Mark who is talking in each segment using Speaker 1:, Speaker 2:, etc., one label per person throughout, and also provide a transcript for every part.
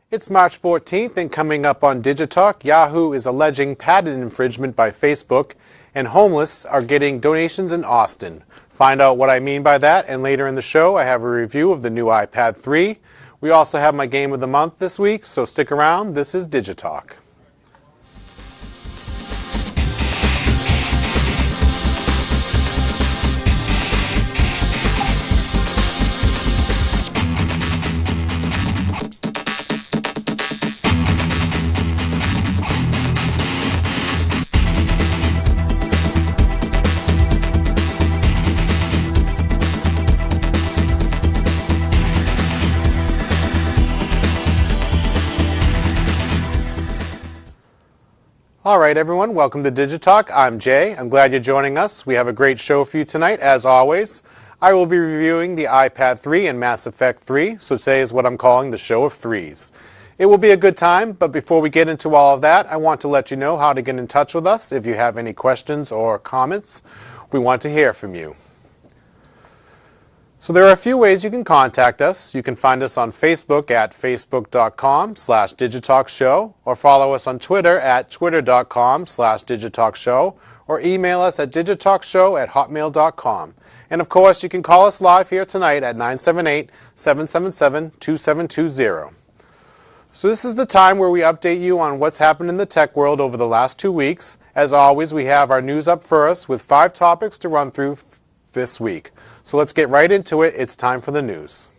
Speaker 1: It's March 14th, and coming up on DIGITALK, Yahoo is alleging patent infringement by Facebook, and homeless are getting donations in Austin. Find out what I mean by that, and later in the show I have a review of the new iPad 3. We also have my game of the month this week, so stick around. This is DIGITALK. All right, everyone, welcome to DIGITALK. I'm Jay. I'm glad you're joining us. We have a great show for you tonight, as always. I will be reviewing the iPad 3 and Mass Effect 3, so today is what I'm calling the show of threes. It will be a good time, but before we get into all of that, I want to let you know how to get in touch with us if you have any questions or comments. We want to hear from you. So there are a few ways you can contact us. You can find us on Facebook at facebook.com/DigitalkShow, or follow us on Twitter at twitter.com/DigitalkShow, or email us at digitalkshow@hotmail.com. And of course, you can call us live here tonight at 978-777-2720. So this is the time where we update you on what's happened in the tech world over the last 2 weeks. As always, we have our news up first with 5 topics to run through this week. So let's get right into it. It's time for the news.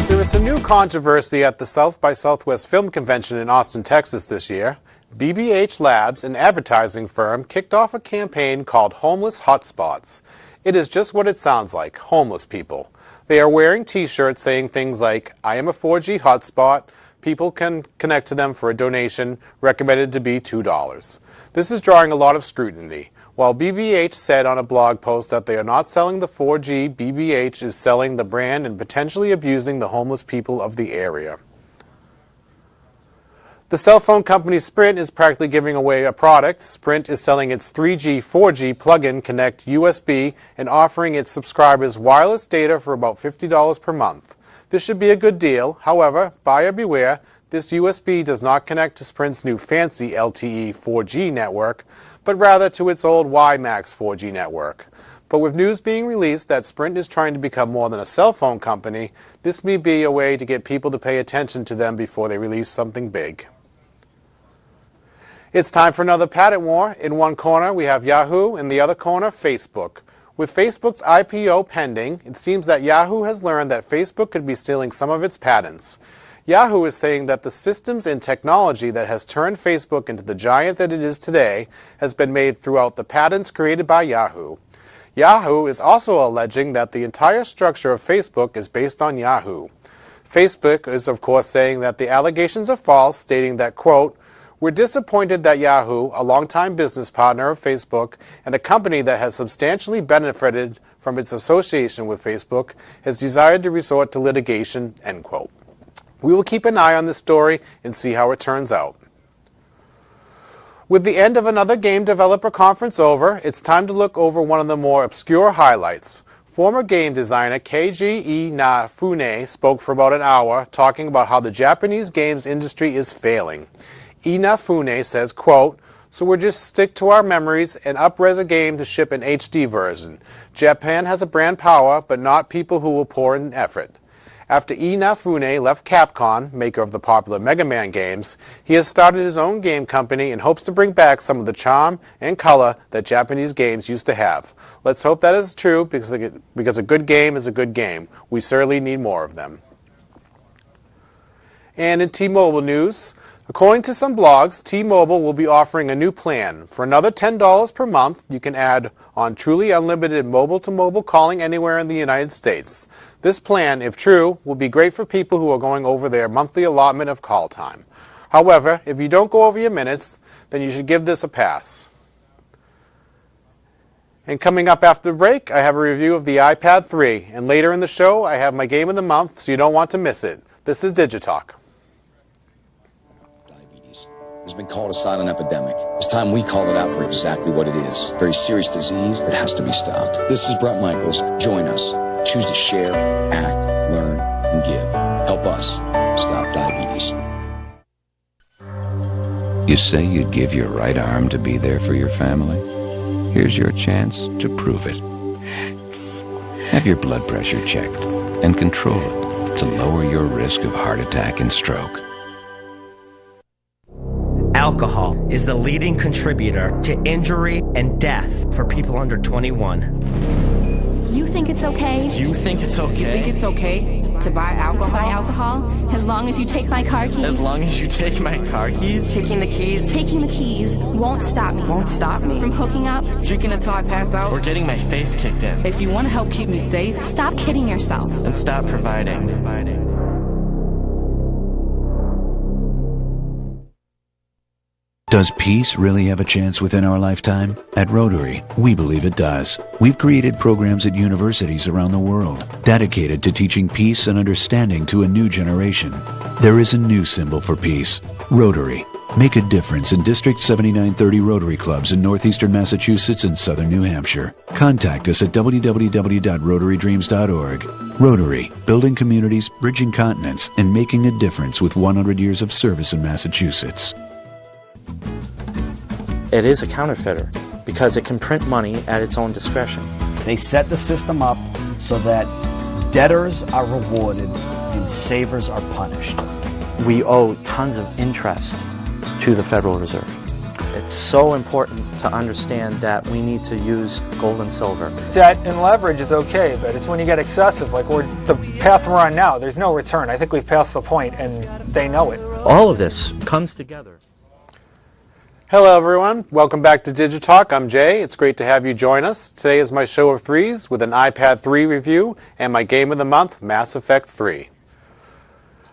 Speaker 1: There is some new controversy at the South by Southwest Film Convention in Austin, Texas this year. BBH Labs, an advertising firm, kicked off a campaign called Homeless Hotspots. It is just what it sounds like, homeless people. They are wearing t-shirts saying things like, "I am a 4G hotspot, people can connect to them for a donation, recommended to be $2. This is drawing a lot of scrutiny. While BBH said on a blog post that they are not selling the 4G, BBH is selling the brand and potentially abusing the homeless people of the area. The cell phone company Sprint is practically giving away a product. Sprint is selling its 3G, 4G plug-in Connect USB and offering its subscribers wireless data for about $50 per month. This should be a good deal. However, buyer beware, this USB does not connect to Sprint's new fancy LTE 4G network, but rather to its old WiMAX 4G network. But with news being released that Sprint is trying to become more than a cell phone company, this may be a way to get people to pay attention to them before they release something big. It's time for another patent war. In one corner, we have Yahoo, in the other corner, Facebook. With Facebook's IPO pending, it seems that Yahoo has learned that Facebook could be stealing some of its patents. Yahoo is saying that the systems and technology that has turned Facebook into the giant that it is today has been made throughout the patents created by Yahoo. Yahoo is also alleging that the entire structure of Facebook is based on Yahoo. Facebook is, of course, saying that the allegations are false, stating that, quote, "We're disappointed that Yahoo, a longtime business partner of Facebook and a company that has substantially benefited from its association with Facebook, has decided to resort to litigation," end quote. We will keep an eye on this story and see how it turns out. With the end of another game developer conference over, it's time to look over one of the more obscure highlights. Former game designer Keiji Inafune spoke for about an hour, talking about how the Japanese games industry is failing. Inafune says, quote, "So we'll just stick to our memories and up-res a game to ship an HD version. Japan has a brand power, but not people who will pour in effort." After Inafune left Capcom, maker of the popular Mega Man games, he has started his own game company and hopes to bring back some of the charm and color that Japanese games used to have. Let's hope that is true, because a good game is a good game. We certainly need more of them. And in T-Mobile news, according to some blogs, T-Mobile will be offering a new plan. For another $10 per month, you can add on truly unlimited mobile-to-mobile calling anywhere in the United States. This plan, if true, will be great for people who are going over their monthly allotment of call time. However, if you don't go over your minutes, then you should give this a pass. And coming up after the break, I have a review of the iPad 3. And later in the show, I have my game of the month, so you don't want to miss it. This is DIGITALK.
Speaker 2: has been called a silent epidemic. It's time we call it out for exactly what it is. A very serious disease that has to be stopped. This is Brett Michaels. Join us. Choose to share, act, learn, and give. Help us stop diabetes.
Speaker 3: You say you'd give your right arm to be there for your family? Here's your chance to prove it. Have your blood pressure checked and control it to lower your risk of heart attack and stroke.
Speaker 4: Alcohol is the leading contributor to injury and death for people under 21.
Speaker 5: You think it's okay?
Speaker 4: You think it's okay?
Speaker 6: You think it's okay to buy alcohol?
Speaker 5: To buy alcohol? As long as you take my car keys?
Speaker 4: As long as you take my car keys?
Speaker 6: Taking the keys?
Speaker 5: Taking the keys won't stop me.
Speaker 6: Won't stop me.
Speaker 5: From hooking up?
Speaker 6: Drinking until I pass out?
Speaker 4: Or getting my face kicked in?
Speaker 6: If you want to help keep me safe,
Speaker 5: stop kidding yourself.
Speaker 4: And stop providing.
Speaker 7: Does peace really have a chance within our lifetime? At Rotary, we believe it does. We've created programs at universities around the world dedicated to teaching peace and understanding to a new generation. There is a new symbol for peace, Rotary. Make a difference in District 7930 Rotary Clubs in northeastern Massachusetts and southern New Hampshire. Contact us at www.rotarydreams.org. Rotary, building communities, bridging continents, and making a difference with 100 years of service in Massachusetts.
Speaker 8: It is a counterfeiter because it can print money at its own discretion.
Speaker 9: They set the system up so that debtors are rewarded and savers are punished.
Speaker 8: We owe tons of interest to the Federal Reserve. It's so important to understand that we need to use gold and silver.
Speaker 10: Debt and leverage is okay, but it's when you get excessive, like the path we're on now, there's no return. I think we've passed the point, and they know it.
Speaker 8: All of this comes together.
Speaker 1: Hello everyone, welcome back to DigiTalk. I'm Jay. It's great to have you join us. Today is my show of threes with an iPad 3 review and my game of the month, Mass Effect 3.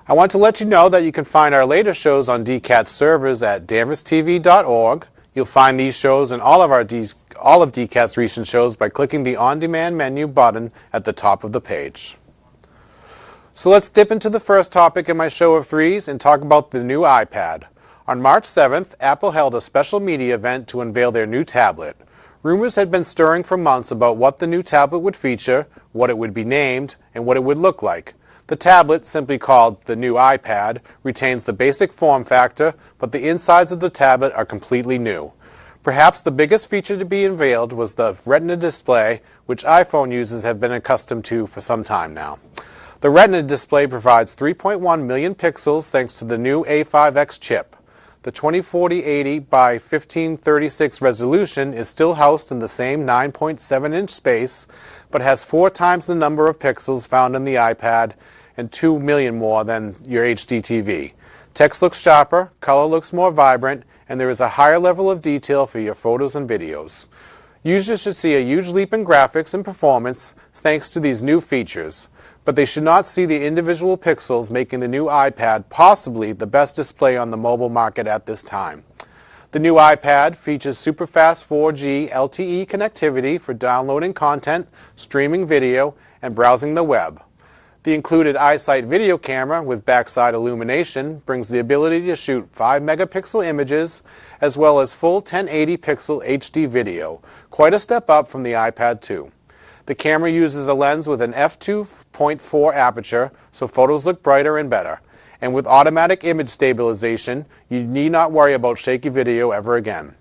Speaker 1: I want to let you know that you can find our latest shows on DCAT's servers at danverstv.org. You'll find these shows and all of DCAT's recent shows by clicking the On-Demand menu button at the top of the page. So let's dip into the first topic in my show of threes and talk about the new iPad. On March 7th, Apple held a special media event to unveil their new tablet. Rumors had been stirring for months about what the new tablet would feature, what it would be named, and what it would look like. The tablet, simply called the new iPad, retains the basic form factor, but the insides of the tablet are completely new. Perhaps the biggest feature to be unveiled was the Retina display, which iPhone users have been accustomed to for some time now. The Retina display provides 3.1 million pixels thanks to the new A5X chip. The 2040-80 by 1536 resolution is still housed in the same 9.7-inch space, but has 4 times the number of pixels found in the iPad and 2 million more than your HD TV. Text looks sharper, color looks more vibrant, and there is a higher level of detail for your photos and videos. Users should see a huge leap in graphics and performance thanks to these new features, but they should not see the individual pixels making the new iPad possibly the best display on the mobile market at this time. The new iPad features super-fast 4G LTE connectivity for downloading content, streaming video, and browsing the web. The included iSight video camera with backside illumination brings the ability to shoot 5-megapixel images as well as full 1080 pixel HD video, quite a step up from the iPad 2. The camera uses a lens with an f2.4 aperture, so photos look brighter and better. And with automatic image stabilization, you need not worry about shaky video ever again.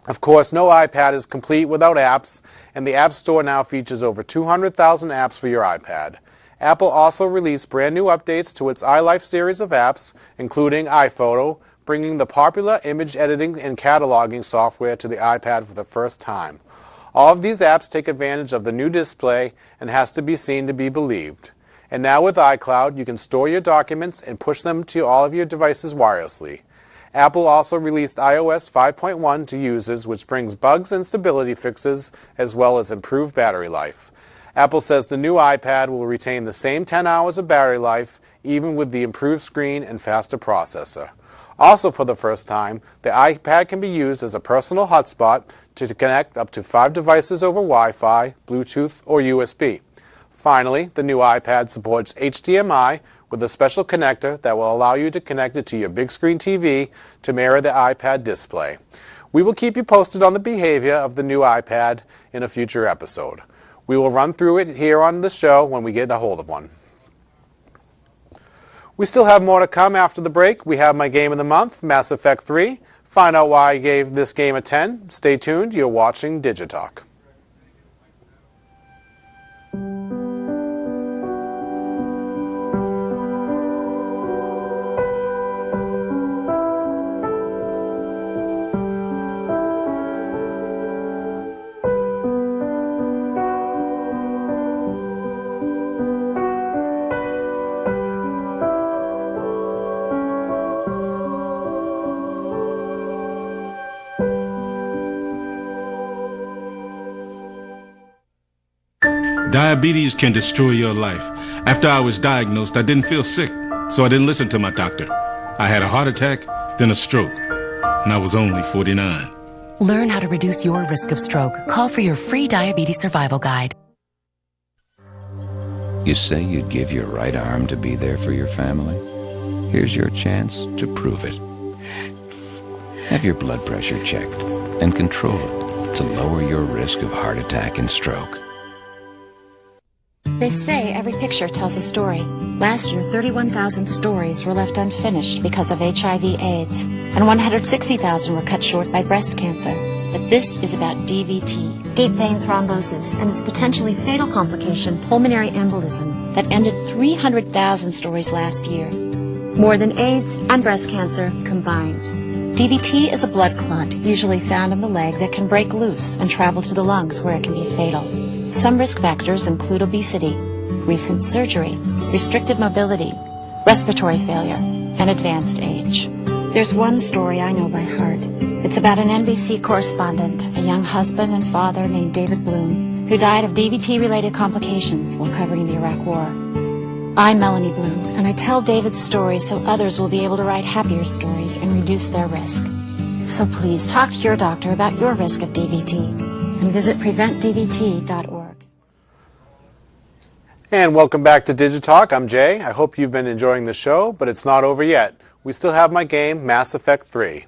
Speaker 1: Of course, no iPad is complete without apps, and the App Store now features over 200,000 apps for your iPad. Apple also released brand new updates to its iLife series of apps, including iPhoto, bringing the popular image editing and cataloging software to the iPad for the first time. All of these apps take advantage of the new display and has to be seen to be believed. And now with iCloud, you can store your documents and push them to all of your devices wirelessly. Apple also released iOS 5.1 to users, which brings bugs and stability fixes as well as improved battery life. Apple says the new iPad will retain the same 10 hours of battery life, even with the improved screen and faster processor. Also for the first time, the iPad can be used as a personal hotspot to connect up to 5 devices over Wi-Fi, Bluetooth, or USB. Finally, the new iPad supports HDMI with a special connector that will allow you to connect it to your big screen TV to mirror the iPad display. We will keep you posted on the behavior of the new iPad in a future episode. We will run through it here on the show when we get a hold of one. We still have more to come after the break. We have my game of the month, Mass Effect 3. Find out why I gave this game a 10. Stay tuned. You're watching DIGITALK.
Speaker 11: Diabetes can destroy your life. After I was diagnosed, I didn't feel sick, so I didn't listen to my doctor. I had a heart attack, then a stroke, and I was only 49.
Speaker 12: Learn how to reduce your risk of stroke. Call for your free diabetes survival guide.
Speaker 3: You say you'd give your right arm to be there for your family? Here's your chance to prove it. Have your blood pressure checked and control it to lower your risk of heart attack and stroke.
Speaker 13: They say every picture tells a story. Last year, 31,000 stories were left unfinished because of HIV/AIDS, and 160,000 were cut short by breast cancer. But this is about DVT, deep vein thrombosis, and its potentially fatal complication, pulmonary embolism, that ended 300,000 stories last year. More than AIDS and breast cancer combined. DVT is a blood clot, usually found in the leg, that can break loose and travel to the lungs where it can be fatal. Some risk factors include obesity, recent surgery, restricted mobility, respiratory failure, and advanced age. There's one story I know by heart. It's about an NBC correspondent, a young husband and father named David Bloom, who died of DVT-related complications while covering the Iraq War. I'm Melanie Bloom, and I tell David's story so others will be able to write happier stories and reduce their risk. So please talk to your doctor about your risk of DVT and visit preventdvt.org.
Speaker 1: And welcome back to DIGITALK. I'm Jay. I hope you've been enjoying the show, but it's not over yet. We still have my game, Mass Effect 3.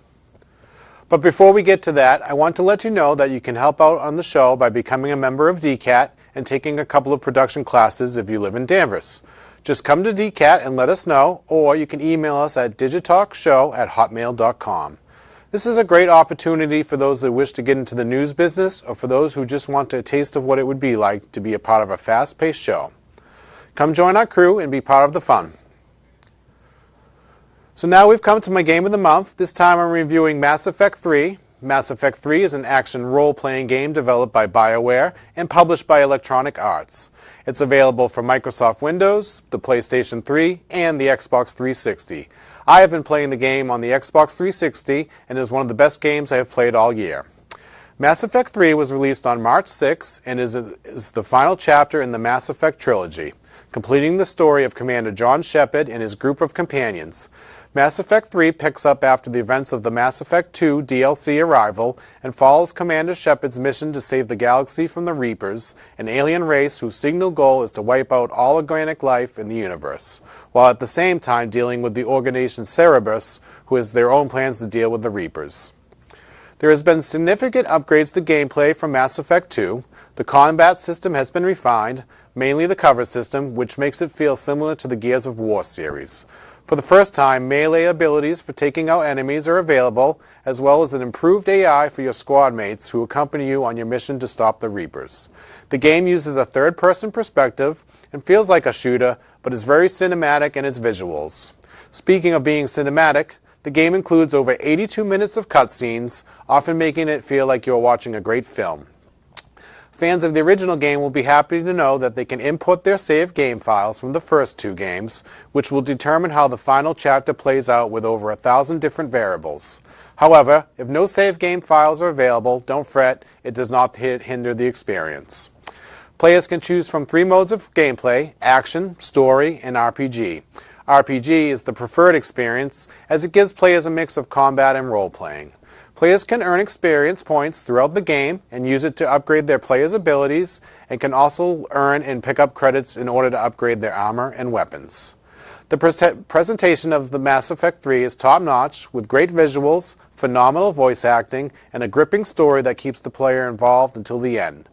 Speaker 1: But before we get to that, I want to let you know that you can help out on the show by becoming a member of DCAT and taking a couple of production classes if you live in Danvers. Just come to DCAT and let us know, or you can email us at digitalkshow@hotmail.com. This is a great opportunity for those that wish to get into the news business or for those who just want a taste of what it would be like to be a part of a fast-paced show. Come join our crew and be part of the fun. So now we've come to my game of the month. This time I'm reviewing Mass Effect 3. Mass Effect 3 is an action role-playing game developed by BioWare and published by Electronic Arts. It's available for Microsoft Windows, the PlayStation 3, and the Xbox 360. I have been playing the game on the Xbox 360 and is one of the best games I have played all year. Mass Effect 3 was released on March 6 and is the final chapter in the Mass Effect trilogy, completing the story of Commander John Shepard and his group of companions. Mass Effect 3 picks up after the events of the Mass Effect 2 DLC Arrival and follows Commander Shepard's mission to save the galaxy from the Reapers, an alien race whose signal goal is to wipe out all organic life in the universe, while at the same time dealing with the organization Cerberus, who has their own plans to deal with the Reapers. There has been significant upgrades to gameplay from Mass Effect 2. The combat system has been refined, mainly the cover system, which makes it feel similar to the Gears of War series. For the first time, melee abilities for taking out enemies are available, as well as an improved AI for your squad mates who accompany you on your mission to stop the Reapers. The game uses a third-person perspective and feels like a shooter, but is very cinematic in its visuals. Speaking of being cinematic, the game includes over 82 minutes of cutscenes, often making it feel like you're watching a great film. Fans of the original game will be happy to know that they can input their saved game files from the first two games, which will determine how the final chapter plays out with over 1,000 different variables. However, if no saved game files are available, don't fret, it does not hinder the experience. Players can choose from 3 modes of gameplay: action, story, and RPG. RPG is the preferred experience as it gives players a mix of combat and role-playing. Players can earn experience points throughout the game and use it to upgrade their players' abilities, and can also earn and pick up credits in order to upgrade their armor and weapons. The presentation of the Mass Effect 3 is top-notch, with great visuals, phenomenal voice acting, and a gripping story that keeps the player involved until the end.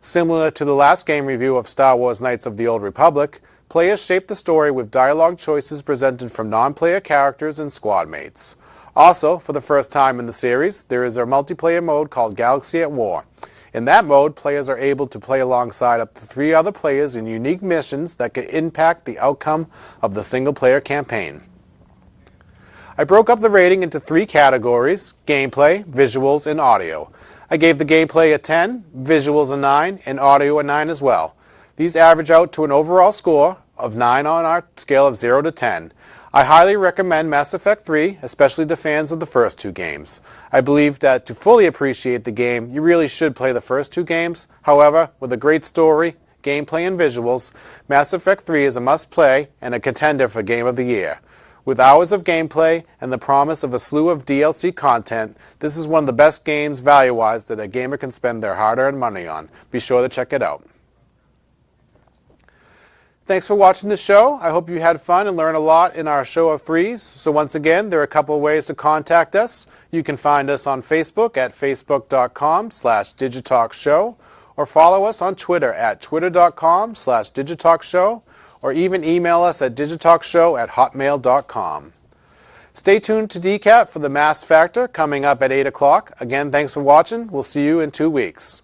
Speaker 1: Similar to the last game review of Star Wars Knights of the Old Republic, players shape the story with dialogue choices presented from non-player characters and squad mates. Also, for the first time in the series, there is a multiplayer mode called Galaxy at War. In that mode, players are able to play alongside up to 3 other players in unique missions that can impact the outcome of the single-player campaign. I broke up the rating into 3 categories: gameplay, visuals, and audio. I gave the gameplay a 10, visuals a 9, and audio a 9 as well. These average out to an overall score of 9 on our scale of 0 to 10. I highly recommend Mass Effect 3, especially to fans of the first 2 games. I believe that to fully appreciate the game, you really should play the first 2 games. However, with a great story, gameplay, and visuals, Mass Effect 3 is a must-play and a contender for Game of the Year. With hours of gameplay and the promise of a slew of DLC content, this is one of the best games value-wise that a gamer can spend their hard-earned money on. Be sure to check it out. Thanks for watching the show. I hope you had fun and learned a lot in our show of 3s. So once again, there are a couple of ways to contact us. You can find us on Facebook at facebook.com/DigitalkShow, or follow us on Twitter at twitter.com/DigitalkShow, or even email us at digitalkshow@hotmail.com. Stay tuned to DCAT for the Mass Factor coming up at 8 o'clock. Again, thanks for watching. We'll see you in 2 weeks.